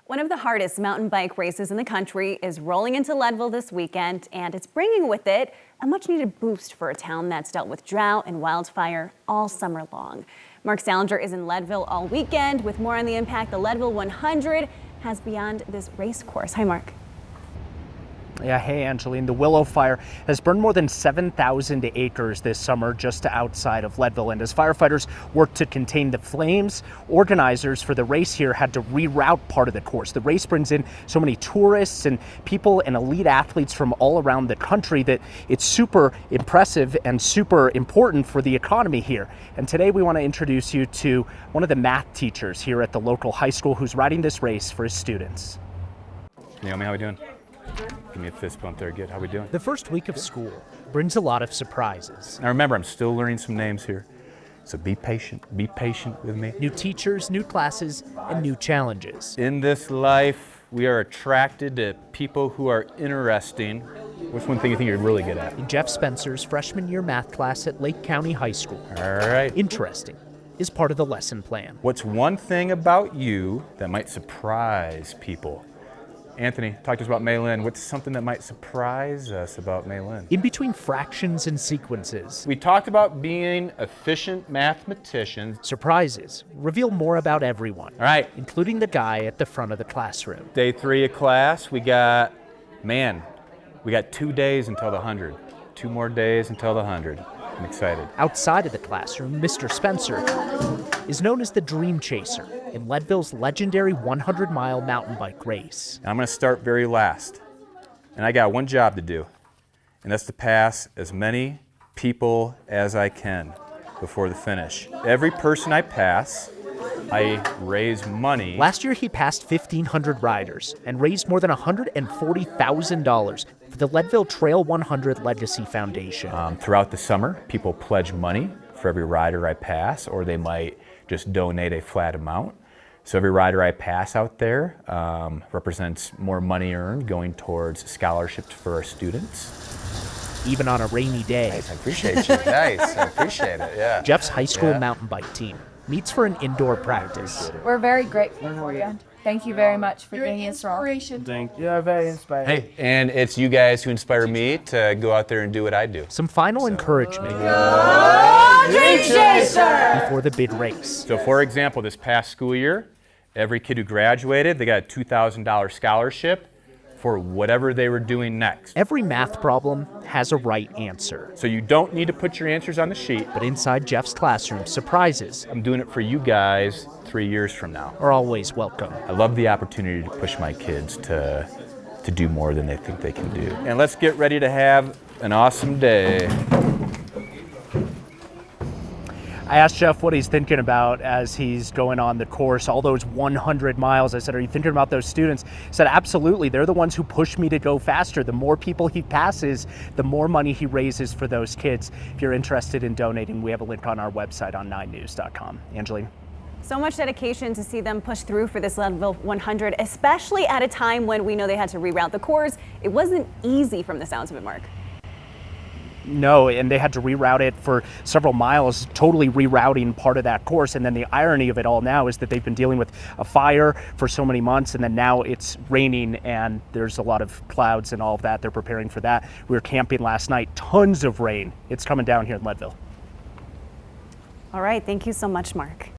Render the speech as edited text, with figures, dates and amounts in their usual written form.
One of the hardest mountain bike races in the country is rolling into Leadville this weekend, and it's bringing with it a much-needed boost for a town that's dealt with drought and wildfire all summer long. Mark Salinger is in Leadville all weekend with more on the impact the Leadville 100 has beyond this race course. Hi, Mark. Yeah, hey, Angeline. The Willow Fire has burned more than 7,000 acres this summer just outside of Leadville. And as firefighters work to contain the flames, organizers for the race here had to reroute part of the course. The race brings in so many tourists and people and elite athletes from all around the country that it's super impressive and super important for the economy here. And today we want to introduce you to one of the math teachers here at the local high school who's riding this race for his students. Naomi, how we doing? Give me a fist bump there. Good. How we doing? The first week of school brings a lot of surprises. Now remember, I'm still learning some names here, so be patient. Be patient with me. New teachers, new classes, and new challenges. In this life, we are attracted to people who are interesting. What's one thing you think you're really good at? In Jeff Spencer's freshman year math class at Lake County High School. All right. Interesting is part of the lesson plan. What's one thing about you that might surprise people? Anthony, talk to us about Maylin. What's something that might surprise us about Maylin? In between fractions and sequences, We talked about being efficient mathematicians. surprises reveal more about everyone, All right, including the guy at the front of the classroom. day 3 of class, we got 2 days until the 100. 2 more days until the 100. I'm excited. Outside of the classroom, Mr. Spencer is known as the Dream Chaser in Leadville's legendary 100-mile mountain bike race. And I'm going to start very last. And I got one job to do, and that's to pass as many people as I can before the finish. Every person I pass, I raise money. Last year, he passed 1,500 riders and raised more than $140,000 for the Leadville Trail 100 Legacy Foundation. Throughout the summer, people pledge money for every rider I pass, or they might just donate a flat amount. So every rider I pass out there represents more money earned going towards scholarships for our students. Even on a rainy day, Nice, I appreciate you. Nice, I appreciate it, yeah. Jeff's high school mountain bike team meets for an indoor practice. We're very grateful for you. Thank you very much for doing this role. You're very inspiring. Hey, and it's you guys who inspire me to go out there and do what I do. Some final encouragement Dream Chaser! before the big race. So for example, this past school year, every kid who graduated, they got a $2,000 scholarship for whatever they were doing next. Every math problem has a right answer. So you don't need to put your answers on the sheet. But inside Jeff's classroom, surprises I'm doing it for you guys 3 years from now. are always welcome. I love the opportunity to push my kids to do more than they think they can do. And let's get ready to have an awesome day. I asked Jeff what he's thinking about as he's going on the course, all those 100 miles. I said, are you thinking about those students? He said, absolutely. They're the ones who push me to go faster. The more people he passes, the more money he raises for those kids. If you're interested in donating, we have a link on our website on 9news.com. Angeline? So much dedication to see them push through for this Leadville 100, especially at a time when we know they had to reroute the course. It wasn't easy from the sounds of it, Mark. No, and they had to reroute it for several miles, totally rerouting part of that course. And then the irony of it all now is that they've been dealing with a fire for so many months, and then now it's raining and there's a lot of clouds and all of that. They're preparing for that. We were camping last night, tons of rain. It's coming down here in Leadville. All right, thank you so much, Mark.